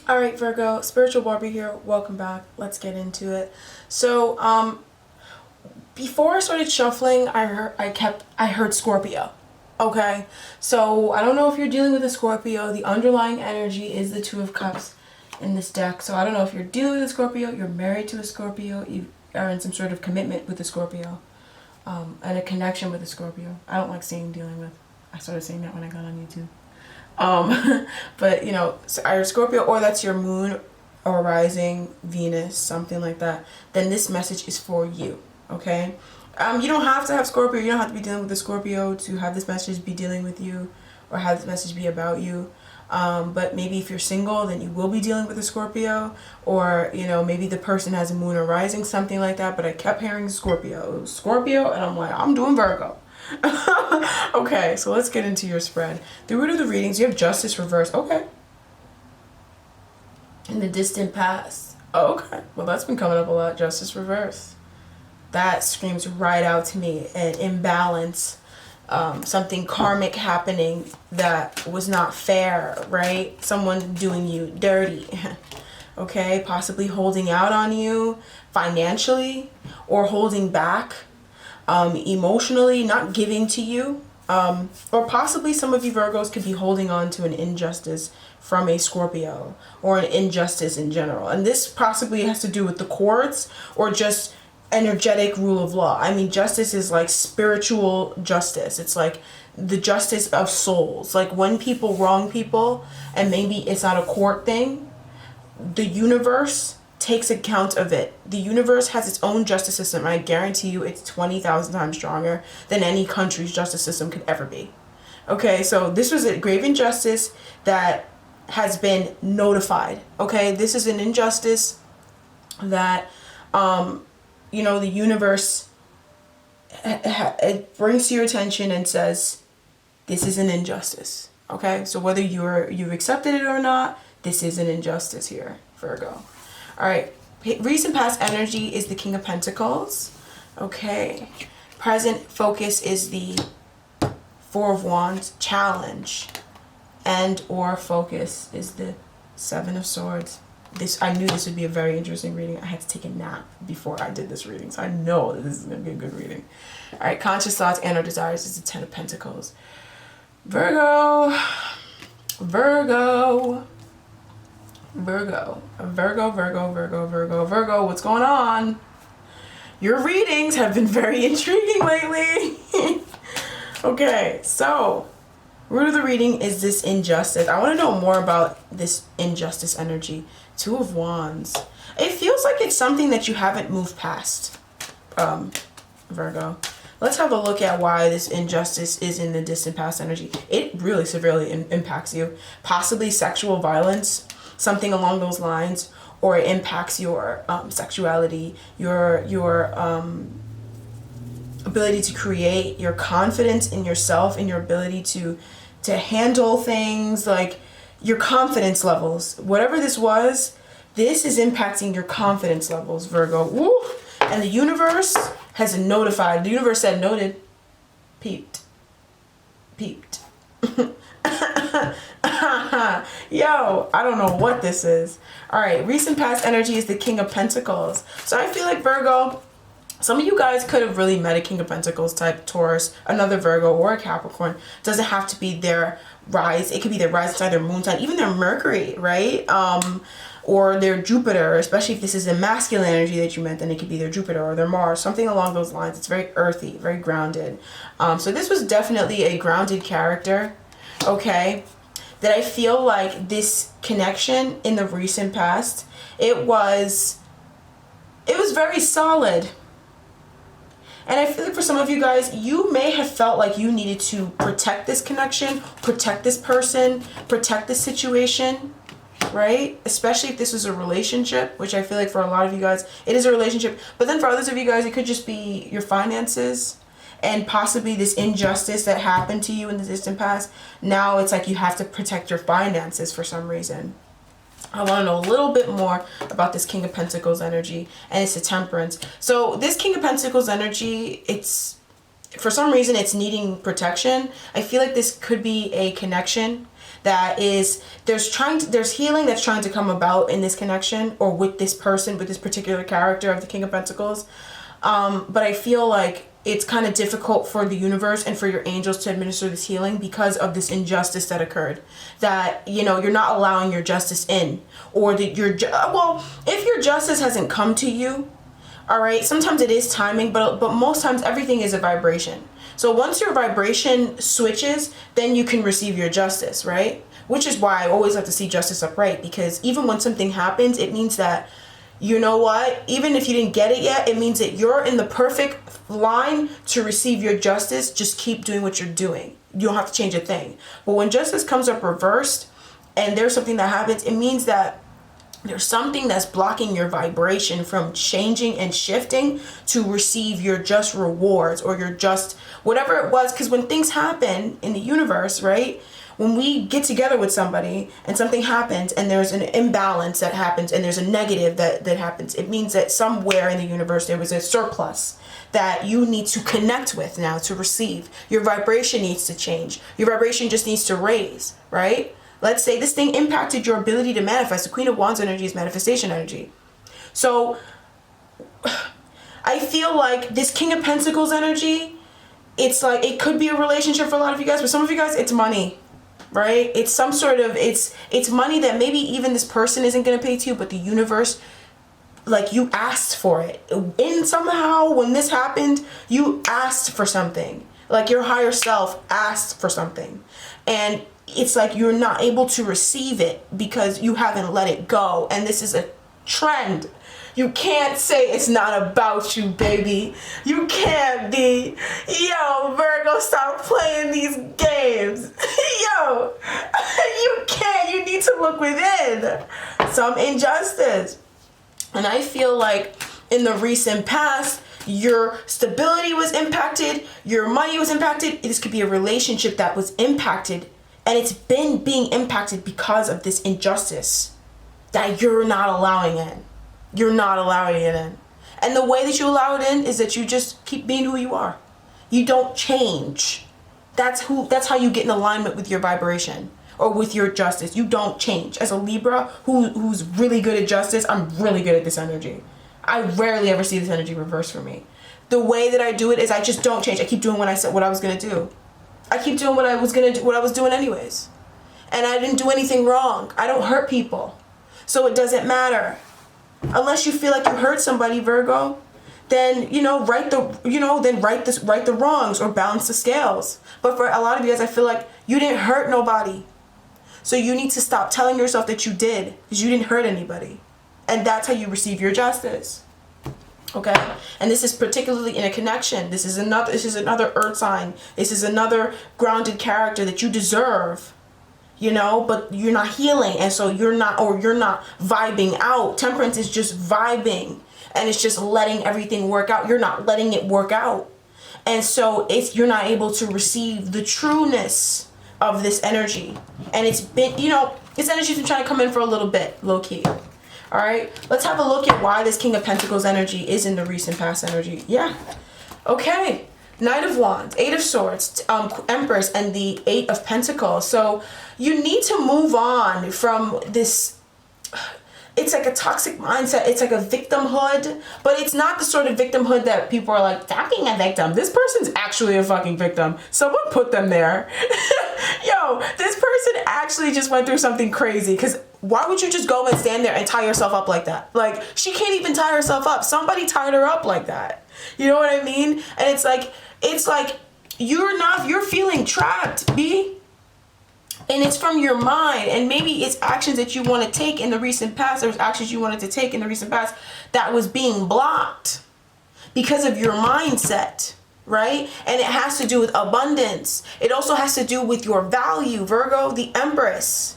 All right, Virgo, spiritual Barbie here. Welcome back. Let's get into it. So, before I started shuffling, I heard Scorpio. Okay, so I don't know if you're dealing with a Scorpio. The underlying energy is the Two of Cups in this deck. So I don't know if you're dealing with a Scorpio, you're married to a Scorpio, you are in some sort of commitment with a Scorpio, and a connection with a Scorpio. I don't like saying dealing with. I started saying that when I got on YouTube. But you know, so either Scorpio or that's your moon or rising Venus, something like that, then this message is for you. Okay. You don't have to have Scorpio, you don't have to be dealing with the Scorpio to have this message be dealing with you or have this message be about you. But maybe if you're single, then you will be dealing with a Scorpio, or you know, maybe the person has a moon or rising, something like that. But I kept hearing Scorpio, and I'm like, I'm doing Virgo. Okay, so let's get into your spread. The root of the readings, you have Justice reversed. Okay. In the distant past. Oh, okay. Well, that's been coming up a lot. Justice reversed. That screams right out to me. An imbalance. Something karmic happening that was not fair, right? Someone doing you dirty. Okay, possibly holding out on you financially or holding back. Emotionally, not giving to you, or possibly some of you Virgos could be holding on to an injustice from a Scorpio or an injustice in general, and this possibly has to do with the courts or just energetic rule of law. I mean, justice is like spiritual justice. It's like the justice of souls. Like when people wrong people, and maybe it's not a court thing, the universe takes account of it. The universe has its own justice system, and I guarantee you it's 20,000 times stronger than any country's justice system could ever be. Okay, so this was a grave injustice that has been notified. Okay, this is an injustice that, you know, the universe it brings to your attention and says, this is an injustice. Okay, so whether you've accepted it or not, this is an injustice here, Virgo. All right, recent past energy is the King of Pentacles. Okay, present focus is the Four of Wands, challenge, and or focus is the Seven of Swords. I knew this would be a very interesting reading. I had to take a nap before I did this reading, so I know that this is going to be a good reading. All right, conscious thoughts and or desires is the Ten of Pentacles. Virgo. Virgo, what's going on? Your readings have been very intriguing lately. Okay, so root of the reading is this injustice. I want to know more about this injustice energy. Two of Wands. It feels like it's something that you haven't moved past, Virgo. Let's have a look at why this injustice is in the distant past energy. It really severely impacts you. Possibly sexual violence, something along those lines, or it impacts your sexuality, your ability to create, your confidence in yourself, and your ability to handle things, like your confidence levels. Whatever this was, this is impacting your confidence levels, Virgo. Woo! And the universe has notified. The universe said, noted, peeped. Yo, I don't know what this is. All right, recent past energy is the King of Pentacles. So I feel like Virgo, some of you guys could have really met a King of Pentacles type Taurus, another Virgo, or a Capricorn. Doesn't have to be their rise. It could be their rising sign, their moon sign, even their Mercury, right? Or their Jupiter, especially if this is a masculine energy that you met, then it could be their Jupiter or their Mars, something along those lines. It's very earthy, very grounded. So this was definitely a grounded character, okay? That I feel like this connection in the recent past, it was very solid. And I feel like for some of you guys, you may have felt like you needed to protect this connection, protect this person, protect this situation, right? Especially if this was a relationship, which I feel like for a lot of you guys, it is a relationship. But then for others of you guys, it could just be your finances and possibly this injustice that happened to you in the distant past. Now it's like you have to protect your finances for some reason. I want to know a little bit more about this King of Pentacles energy, and it's the Temperance. So this King of Pentacles energy, it's, for some reason, it's needing protection. I feel like this could be a connection that is, there's healing that's trying to come about in this connection, or with this person, with this particular character of the King of Pentacles. But I feel like it's kind of difficult for the universe and for your angels to administer this healing because of this injustice that occurred. That, you know, you're not allowing your justice in, or that if your justice hasn't come to you, all right, sometimes it is timing, but most times everything is a vibration. So once your vibration switches, then you can receive your justice, right? Which is why I always like to see justice upright, because even when something happens, it means that, you know what, even if you didn't get it yet, it means that you're in the perfect line to receive your justice. Just keep doing what you're doing. You don't have to change a thing. But when justice comes up reversed and there's something that happens, it means that there's something that's blocking your vibration from changing and shifting to receive your just rewards, or your just whatever it was. Because when things happen in the universe, right? When we get together with somebody and something happens and there's an imbalance that happens and there's a negative that happens, it means that somewhere in the universe there was a surplus that you need to connect with now to receive. Your vibration needs to change. Your vibration just needs to raise, right? Let's say this thing impacted your ability to manifest. The Queen of Wands energy is manifestation energy. So I feel like this King of Pentacles energy, it's like, it could be a relationship for a lot of you guys. For some of you guys, it's money. Right? It's some sort of, it's money that maybe even this person isn't going to pay to you, but the universe, like, you asked for it. And somehow when this happened, you asked for something. Like your higher self asked for something. And it's like you're not able to receive it because you haven't let it go. And this is a trend. You can't say it's not about you, baby. You can't be, yo, Virgo, stop playing these games. Yo, you can't. You need to look within. Some injustice. And I feel like in the recent past, your stability was impacted. Your money was impacted. This could be a relationship that was impacted. And it's been being impacted because of this injustice that you're not allowing in. You're not allowing it in. And the way that you allow it in is that you just keep being who you are. You don't change. That's how you get in alignment with your vibration or with your justice. You don't change. As a Libra who's really good at justice, I'm really good at this energy. I rarely ever see this energy reverse for me. The way that I do it is I just don't change. I keep doing what I was gonna do. I keep doing what I was gonna do, what I was doing anyways. And I didn't do anything wrong. I don't hurt people. So it doesn't matter. Unless you feel like you hurt somebody, Virgo, then, right the wrongs or balance the scales. But for a lot of you guys, I feel like you didn't hurt nobody. So you need to stop telling yourself that you did, because you didn't hurt anybody. And that's how you receive your justice. Okay? And this is particularly in a connection. This is another earth sign. This is another grounded character that you deserve. But you're not healing, and so you're not vibing out. Temperance is just vibing, and it's just letting everything work out. You're not letting it work out, and so you're not able to receive the trueness of this energy. And it's been, this energy's been trying to come in for a little bit, low key. All right, let's have a look at why this King of Pentacles energy is in the recent past energy. Yeah, okay. Knight of Wands, Eight of Swords, Empress, and the Eight of Pentacles. So you need to move on from this. It's like a toxic mindset. It's like a victimhood, but it's not the sort of victimhood that people are like, stop being a victim. This person's actually a fucking victim. Someone put them there. Yo, this person actually just went through something crazy, because why would you just go and stand there and tie yourself up like that? Like, she can't even tie herself up. Somebody tied her up like that. You know what I mean? And it's like you're feeling trapped, B. And it's from your mind, and maybe it's actions that you want to take in the recent past. There's actions you wanted to take in the recent past that was being blocked because of your mindset, right? And it has to do with abundance. It also has to do with your value, Virgo, the Empress,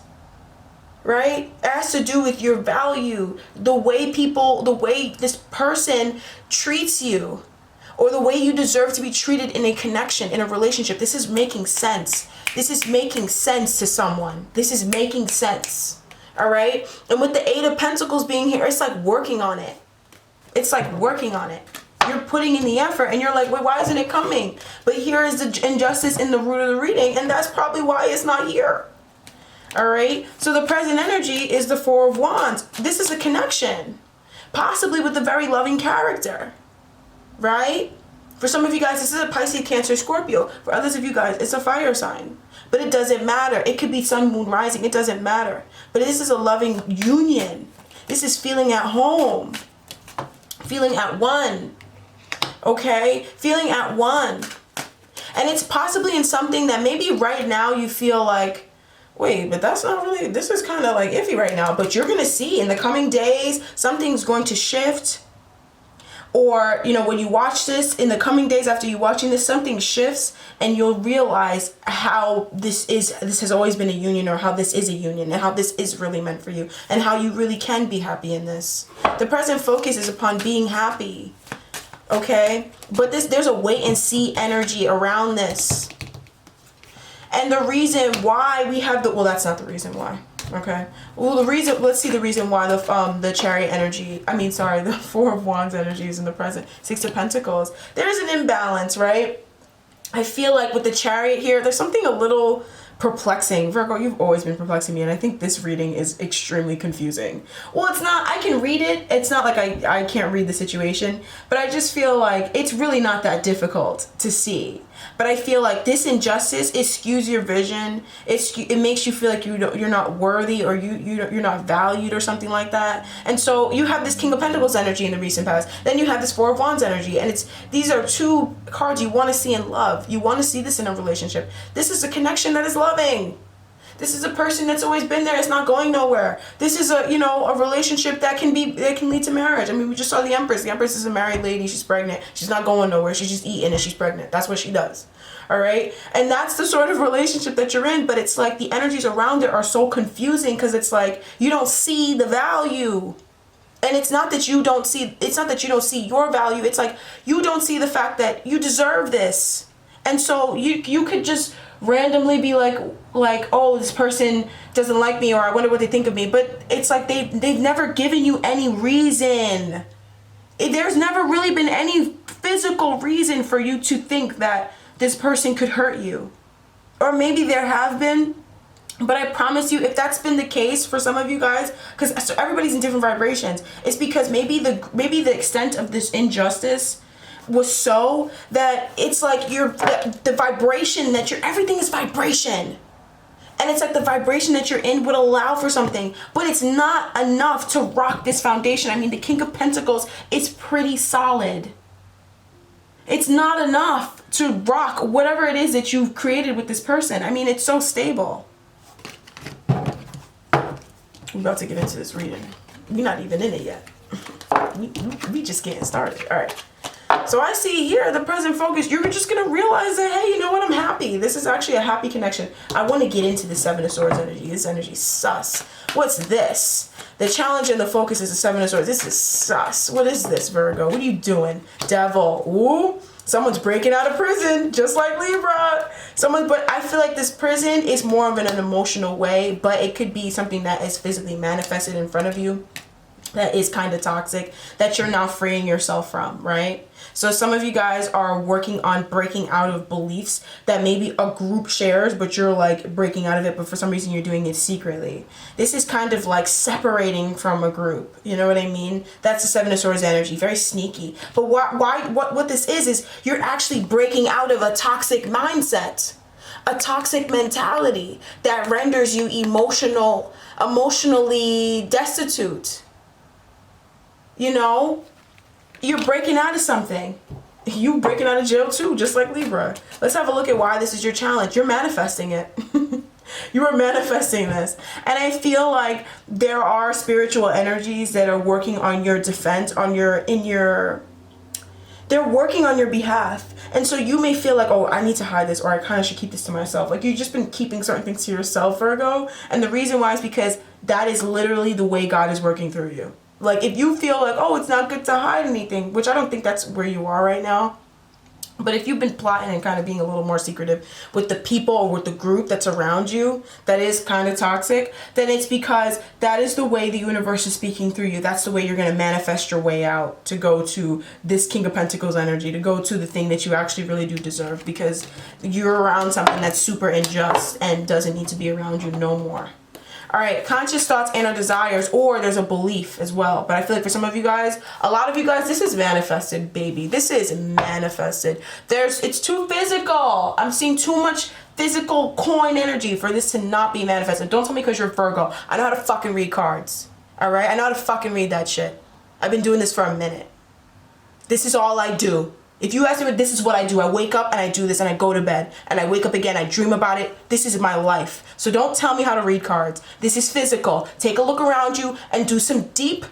right? It has to do with your value, the way this person treats you, or the way you deserve to be treated in a connection, in a relationship. This is making sense. This is making sense to someone. This is making sense. All right? And with the Eight of Pentacles being here, it's like working on it. It's like working on it. You're putting in the effort, and you're like, wait, why isn't it coming? But here is the injustice in the root of the reading, and that's probably why it's not here. All right. So the present energy is the Four of Wands. This is a connection, possibly with a very loving character, right? For some of you guys, this is a Pisces, Cancer, Scorpio. For others of you guys, it's a fire sign. But it doesn't matter. It could be sun, moon, rising. It doesn't matter. But this is a loving union. This is feeling at home. Feeling at one. Okay? Feeling at one. And it's possibly in something that maybe right now you feel like, wait, but that's not really, this is kind of like iffy right now. But you're going to see in the coming days, something's going to shift. Or, you know, when you watch this, in the coming days after you watching this, something shifts and you'll realize how this has always been a union, or how this is a union, and how this is really meant for you, and how you really can be happy in this. The present focus is upon being happy, okay? But there's a wait and see energy around this. And the reason why we have well, that's not the reason why. Okay. Well, let's see the reason why the Chariot energy, the Four of Wands energy is in the present. Six of Pentacles. There is an imbalance, right? I feel like with the Chariot here, there's something a little perplexing. Virgo, you've always been perplexing me, and I think this reading is extremely confusing. Well, it's not, I can read it. It's not like I can't read the situation, but I just feel like it's really not that difficult to see. But I feel like this injustice, it skews your vision. It makes you feel like you're not worthy, or you're not valued, or something like that. And so you have this King of Pentacles energy in the recent past. Then you have this Four of Wands energy, and these are two cards you want to see in love. You want to see this in a relationship. This is a connection that is loving. This is a person that's always been there. It's not going nowhere. This is a relationship that can lead to marriage. We just saw the Empress. The Empress is a married lady. She's pregnant. She's not going nowhere. She's just eating and she's pregnant. That's what she does. All right. And that's the sort of relationship that you're in. But it's like the energies around it are so confusing, because it's like you don't see the value. And it's not that you don't see your value. It's like you don't see the fact that you deserve this. And so you could just randomly be like, oh, this person doesn't like me, or I wonder what they think of me. But it's like they've never given you any reason. There's never really been any physical reason for you to think that this person could hurt you. Or maybe there have been, but I promise you, if that's been the case for some of you guys, because everybody's in different vibrations, it's because maybe the extent of this injustice was so that it's like the vibration that everything is vibration. And it's like the vibration that you're in would allow for something, but it's not enough to rock this foundation. The King of Pentacles is pretty solid. It's not enough to rock whatever it is that you've created with this person. It's so stable. We're about to get into this reading. We're not even in it yet. We just getting started. All right. So I see here the present focus. You're just going to realize that, hey, you know what? I'm happy. This is actually a happy connection. I want to get into the Seven of Swords energy. This energy is sus. What's this? The challenge and the focus is the Seven of Swords. This is sus. What is this, Virgo? What are you doing? Devil. Ooh. Someone's breaking out of prison, just like Libra. But I feel like this prison is more of an emotional way, but it could be something that is physically manifested in front of you that is kind of toxic, that you're now freeing yourself from, right? So some of you guys are working on breaking out of beliefs that maybe a group shares, but you're like breaking out of it, but for some reason you're doing it secretly. This is kind of like separating from a group. You know what I mean? That's the Seven of Swords energy, very sneaky. But what this is you're actually breaking out of a toxic mindset, a toxic mentality that renders you emotionally destitute. You're breaking out of something. You breaking out of jail too, just like Libra. Let's have a look at why this is your challenge. You're manifesting it. You are manifesting this. And I feel like there are spiritual energies that are working on your defense, they're working on your behalf. And so you may feel like, oh, I need to hide this, or I kind of should keep this to myself. Like you've just been keeping certain things to yourself, Virgo. And the reason why is because that is literally the way God is working through you. Like if you feel like, oh, it's not good to hide anything, which I don't think that's where you are right now. But if you've been plotting and kind of being a little more secretive with the people or with the group that's around you that is kind of toxic, then it's because that is the way the universe is speaking through you. That's the way you're going to manifest your way out, to go to this King of Pentacles energy, to go to the thing that you actually really do deserve, because you're around something that's super unjust and doesn't need to be around you no more. All right, conscious thoughts and or desires, or there's a belief as well. But I feel like for some of you guys, a lot of you guys, this is manifested, baby. This is manifested. It's too physical. I'm seeing too much physical coin energy for this to not be manifested. Don't tell me because you're Virgo. I know how to fucking read cards. All right, I know how to fucking read that shit. I've been doing this for a minute. This is all I do. If you ask me, this is what I do. I wake up and I do this and I go to bed and I wake up again. I dream about it. This is my life. So don't tell me how to read cards. This is physical. Take a look around you and do some deep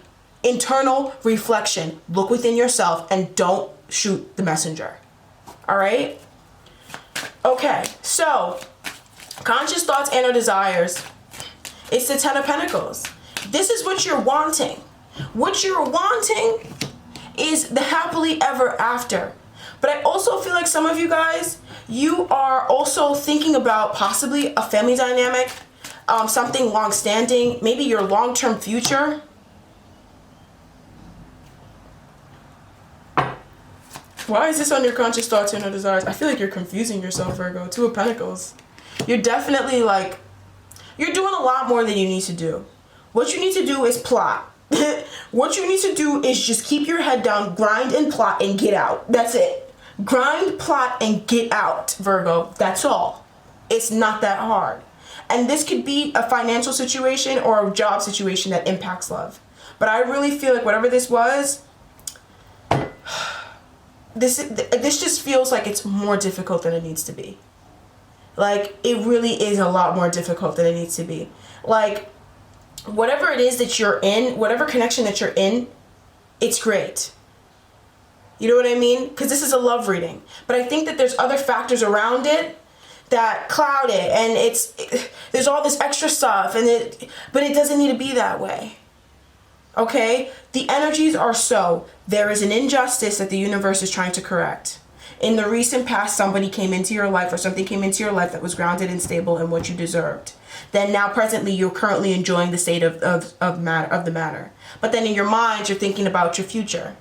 internal reflection. Look within yourself and don't shoot the messenger. All right? Okay, so conscious thoughts and or desires. It's the Ten of Pentacles. This is what you're wanting. What you're wanting is the happily ever after. But I also feel like some of you guys, you are also thinking about possibly a family dynamic, something long-standing, maybe your long-term future. Why is this on your conscious thoughts and desires? I feel like you're confusing yourself, Virgo. Two of Pentacles. You're definitely like, you're doing a lot more than you need to do. What you need to do is plot. What you need to do is just keep your head down, grind and plot and get out. That's it. Grind, plot, and get out, Virgo. That's all. It's not that hard. And this could be a financial situation or a job situation that impacts love. But I really feel like whatever this was, this just feels like it's more difficult than it needs to be. Like, it really is a lot more difficult than it needs to be. Like, whatever it is that you're in, whatever connection that you're in, it's great. You know what I mean? Because this is a love reading. But I think that there's other factors around it that cloud it. And there's all this extra stuff. But it doesn't need to be that way. Okay? The energies are there is an injustice that the universe is trying to correct. In the recent past, somebody came into your life or something came into your life that was grounded and stable in what you deserved. Then now presently you're currently enjoying the state of the matter. But then in your mind, you're thinking about your future.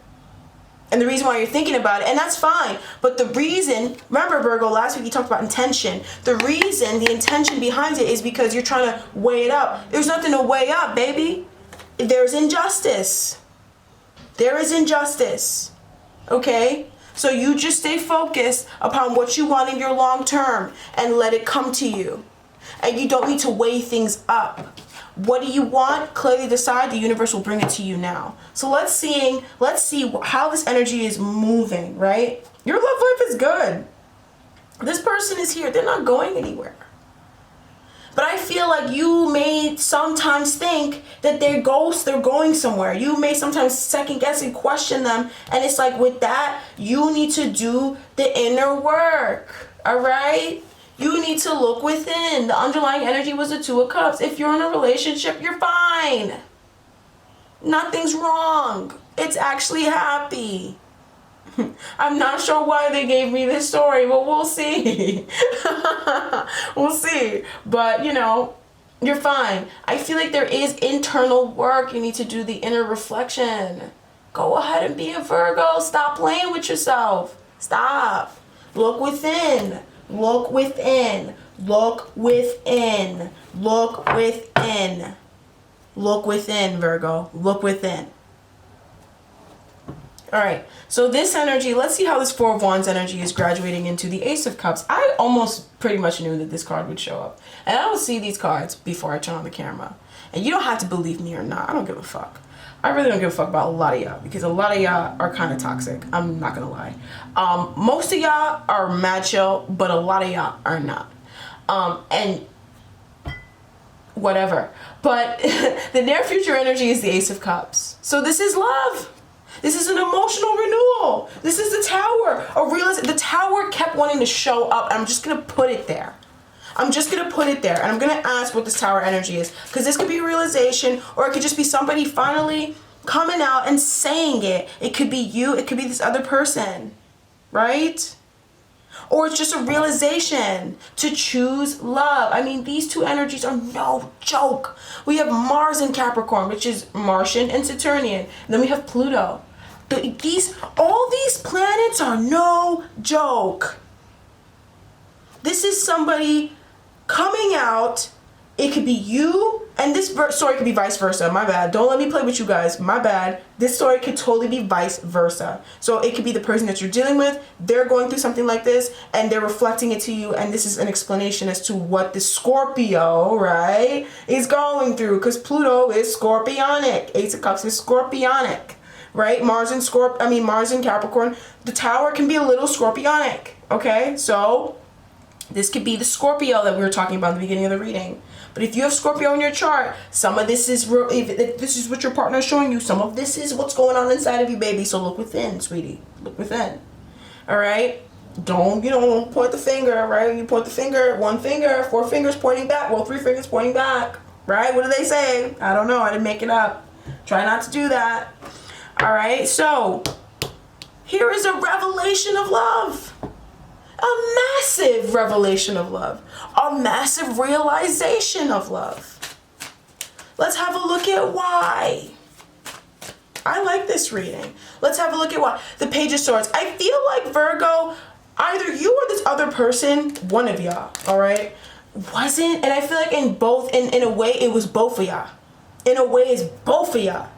And the reason why you're thinking about it, and that's fine, but the reason, remember Virgo, last week you talked about intention. The reason, the intention behind it is because you're trying to weigh it up. There's nothing to weigh up, baby. There's injustice. There is injustice. Okay? So you just stay focused upon what you want in your long term and let it come to you. And you don't need to weigh things up. What do you want? Clearly decide. The universe will bring it to you now. So let's see how this energy is moving, right? Your love life is good. This person is here. They're not going anywhere. But I feel like you may sometimes think that they're ghosts, they're going somewhere. You may sometimes second guess and question them. And it's like with that, you need to do the inner work. All right? You need to look within. The underlying energy was the Two of Cups. If you're in a relationship, you're fine. Nothing's wrong. It's actually happy. I'm not sure why they gave me this story, but we'll see. We'll see. But, you're fine. I feel like there is internal work. You need to do the inner reflection. Go ahead and be a Virgo. Stop playing with yourself. Stop. Look within. Look within. Look within. Look within. Look within, Virgo. Look within. All right, so this energy, let's see how this Four of Wands energy is graduating into the Ace of Cups. I almost pretty much knew that this card would show up. And I don't see these cards before I turn on the camera. And you don't have to believe me or not. I don't give a fuck. I really don't give a fuck about a lot of y'all because a lot of y'all are kind of toxic. I'm not going to lie. Most of y'all are mad chill, but a lot of y'all are not. And whatever. But the near future energy is the Ace of Cups. So this is love. This is an emotional renewal. This is the Tower. The Tower kept wanting to show up. And I'm just going to put it there. I'm just going to put it there. And I'm going to ask what this Tower energy is. Because this could be a realization. Or it could just be somebody finally coming out and saying it. It could be you. It could be this other person. Right? Or it's just a realization to choose love. I mean, these two energies are no joke. We have Mars in Capricorn, which is Martian and Saturnian. And then we have Pluto. All these planets are no joke. This is somebody coming out It could be you, and this story could be vice versa. My bad. Don't let me play with you guys. My bad. This story could totally be vice versa. So it could be the person that you're dealing with. They're going through something like this, and they're reflecting it to you, and this is an explanation as to what the Scorpio, right, is going through. Because Pluto is scorpionic. Ace of Cups is scorpionic, right? Mars and Capricorn. The Tower can be a little scorpionic, okay? So this could be the Scorpio that we were talking about in the beginning of the reading. But if you have Scorpio in your chart, some of this is real. If this is what your partner is showing you, some of this is what's going on inside of you, baby. So look within, sweetie. Look within. All right? Don't point the finger, right? You point the finger, one finger, 4 fingers pointing back. Well, 3 fingers pointing back, right? What do they say? I don't know. I didn't make it up. Try not to do that. All right? So here is a revelation of love. A massive revelation of love. A massive realization of love. Let's have a look at why. I like this reading. Let's have a look at why. The Page of Swords. I feel like, Virgo, either you or this other person, one of y'all, all right, wasn't, and I feel like in a way, it was both of y'all. In a way, it's both of y'all.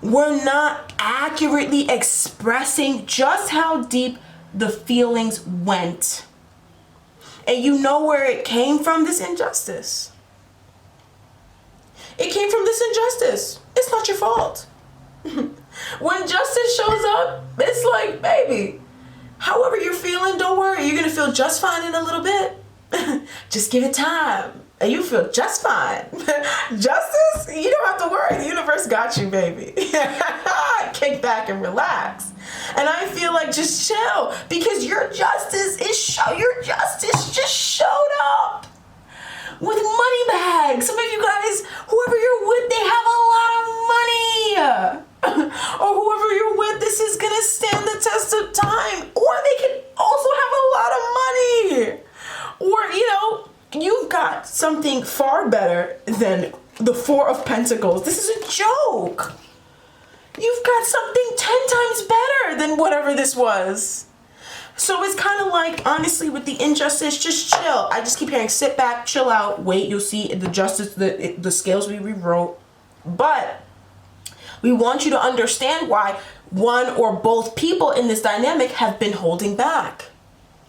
We're not accurately expressing just how deep the feelings went. And you know where it came from, this injustice. It came from this injustice. It's not your fault. When justice shows up, it's like, baby, however you're feeling, don't worry. You're going to feel just fine in a little bit. Just give it time. And you feel just fine. Justice, you don't have to worry. The universe got you, baby. Kick back and relax. And I feel like just chill, because your justice just showed up with money bags. Some of you guys, whoever you're with, they have a lot of money. Or whoever you're with, this is gonna stand the test of time. Or they can also have a lot of money. Or, you've got something far better than the 4 of Pentacles. This is a joke. You've got something 10 times better than whatever this was. So it's kind of like, honestly, with the injustice, just chill. I just keep hearing, sit back, chill out, wait. You'll see the justice, the scales we rewrote. But we want you to understand why one or both people in this dynamic have been holding back.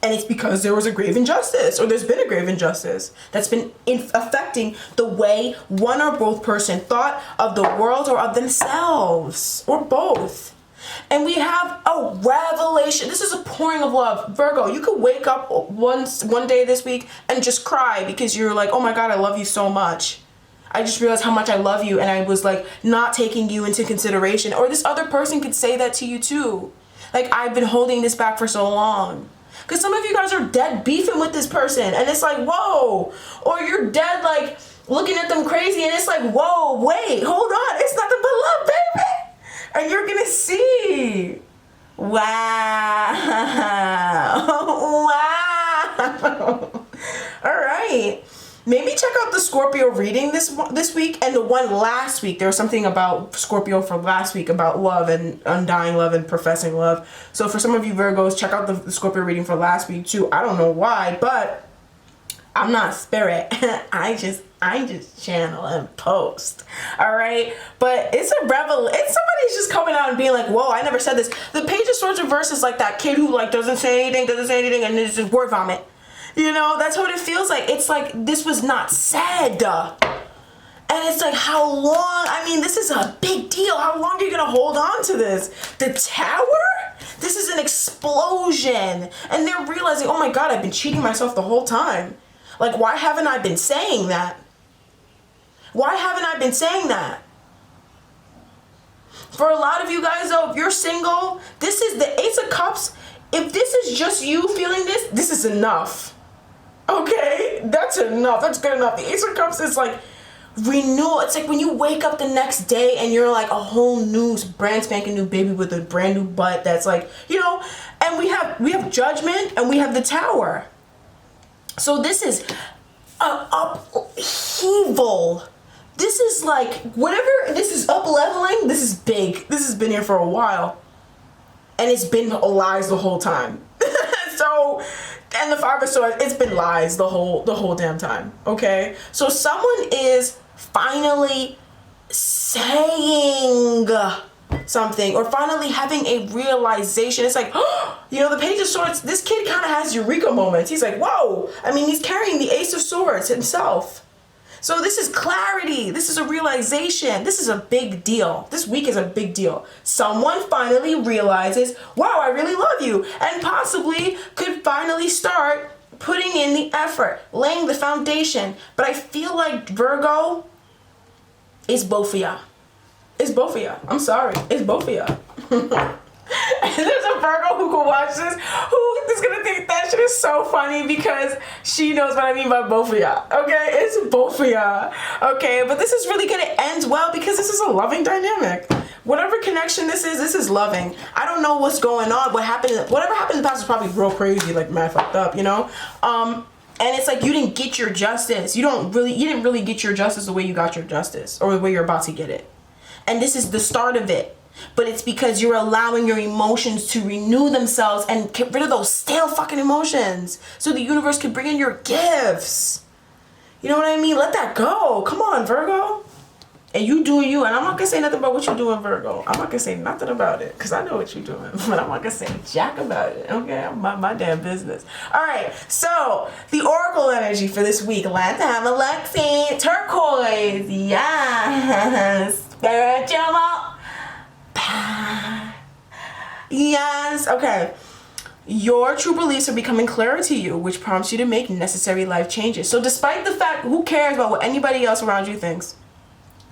And it's because there was a grave injustice, or there's been a grave injustice that's been affecting the way one or both person thought of the world or of themselves, or both. And we have a revelation. This is a pouring of love. Virgo, you could wake up one day this week and just cry because you're like, oh my God, I love you so much. I just realized how much I love you, and I was like not taking you into consideration. Or this other person could say that to you too. Like, I've been holding this back for so long. Because some of you guys are dead beefing with this person, and it's like, whoa. Or you're dead like looking at them crazy, and it's like, whoa, wait, hold on. It's nothing but love, baby. And you're going to see. Wow. Wow. All right. Maybe check out the Scorpio reading this week and the one last week. There was something about Scorpio for last week about love and undying love and professing love. So for some of you Virgos, check out the Scorpio reading for last week too. I don't know why, but I'm not spirit. I just channel and post. All right. But it's a revelation. Somebody's just coming out and being like, whoa, I never said this. The Page of Swords reverse is like that kid who like doesn't say anything, and it's just word vomit. That's what it feels like. It's like this was not said. And it's like, how long? I mean, this is a big deal. How long are you going to hold on to this? The Tower? This is an explosion. And they're realizing, oh my God, I've been cheating myself the whole time. Like, why haven't I been saying that? Why haven't I been saying that? For a lot of you guys, though, if you're single, this is the Ace of Cups. If this is just you feeling this, this is enough. Okay, that's enough. That's good enough. The Ace of Cups is like renewal. It's like when you wake up the next day and you're like a whole new, brand spanking new baby with a brand new butt. That's like, and we have Judgment and we have the Tower. So this is an upheaval. This is like whatever. This is up leveling. This is big. This has been here for a while, and it's been lies the whole time. So And the Five of Swords, it's been lies the whole damn time. Okay? So someone is finally saying something, or finally having a realization. It's like, you know, the Page of Swords, this kid kind of has eureka moments. He's like, whoa. I mean, he's carrying the Ace of Swords himself. So this is clarity. This is a realization. This is a big deal. This week is a big deal. Someone finally realizes, wow, I really love you, and possibly could finally start putting in the effort, laying the foundation. But I feel like Virgo is both of y'all. It's both of y'all. I'm sorry. It's both of y'all. And there's a Virgo who can watch this who is gonna think that shit is so funny because she knows what I mean by both of y'all. Okay, it's both of y'all. Okay, but this is really gonna end well because this is a loving dynamic. Whatever connection this is loving. I don't know what's going on. Whatever happened in the past is probably real crazy, like mad fucked up, you know. And it's like you didn't get your justice. You didn't really get your justice the way you got your justice, or the way you're about to get it. And this is the start of it. But it's because you're allowing your emotions to renew themselves and get rid of those stale fucking emotions, so the universe can bring in your gifts. You know what I mean? Let that go. Come on, Virgo. And you do you. And I'm not gonna say nothing about what you're doing, Virgo. I'm not gonna say nothing about it because I know what you're doing. But I'm not gonna say jack about it. Okay, I'm my damn business. All right. So the oracle energy for this week. Let's have a Lexi. Turquoise. Yes. Spiritual. Yes. Okay. Your true beliefs are becoming clearer to you, which prompts you to make necessary life changes. So despite the fact, who cares about what anybody else around you thinks?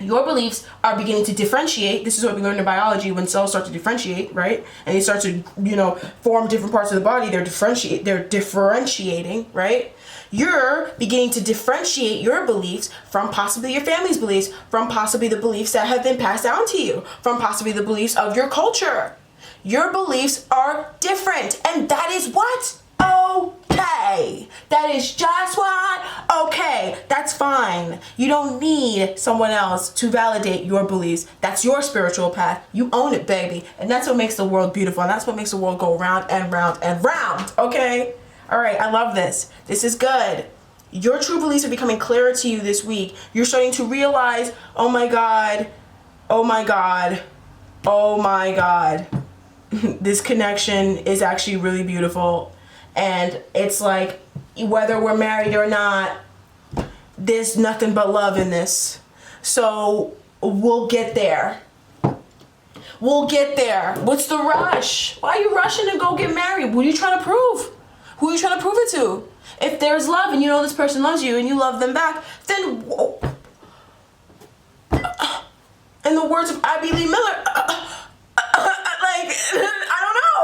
Your beliefs are beginning to differentiate. This is what we learned in biology, when cells start to differentiate, right? And they start to, you know, form different parts of the body. They're differentiating, right? You're beginning to differentiate your beliefs from possibly your family's beliefs, from possibly the beliefs that have been passed down to you, from possibly the beliefs of your culture. Your beliefs are different, and that is what? Okay. That is just what? Okay. That's fine. You don't need someone else to validate your beliefs. That's your spiritual path. You own it, baby. And that's what makes the world beautiful, and that's what makes the world go round and round and round. Okay? All right, I love this. This is good. Your true beliefs are becoming clearer to you this week. You're starting to realize, oh my God, oh my God, oh my God. This connection is actually really beautiful. And it's like, whether we're married or not, there's nothing but love in this. So we'll get there. We'll get there. What's the rush? Why are you rushing to go get married? What are you trying to prove? Who are you trying to prove it to? If there's love and you know this person loves you and you love them back, then, in the words of Abby Lee Miller, like, I don't know.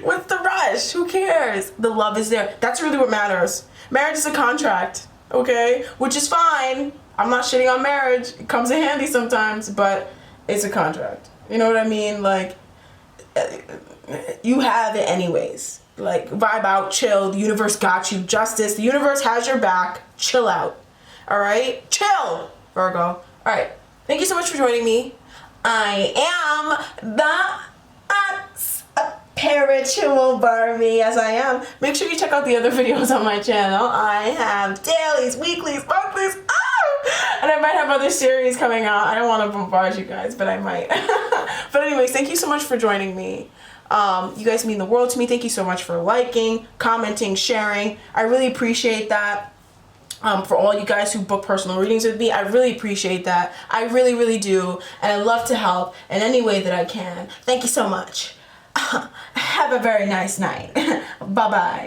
What's the rush? Who cares? The love is there. That's really what matters. Marriage is a contract, okay? Which is fine. I'm not shitting on marriage. It comes in handy sometimes, but it's a contract. You know what I mean? Like, you have it anyways. Like, vibe out, chill. The universe got you. Justice. The universe has your back. Chill out. All right? Chill, Virgo. All right. Thank you so much for joining me. I am the spiritual Barbii, as I am. Make sure you check out the other videos on my channel. I have dailies, weeklies, monthlies. And I might have other series coming out. I don't want to bombard you guys, but I might. But anyways, thank you so much for joining me. You guys mean the world to me. Thank you so much for liking, commenting, sharing. I really appreciate that. For all you guys who book personal readings with me, I really appreciate that. I really, really do. And I love to help in any way that I can. Thank you so much. Have a very nice night. Bye-bye.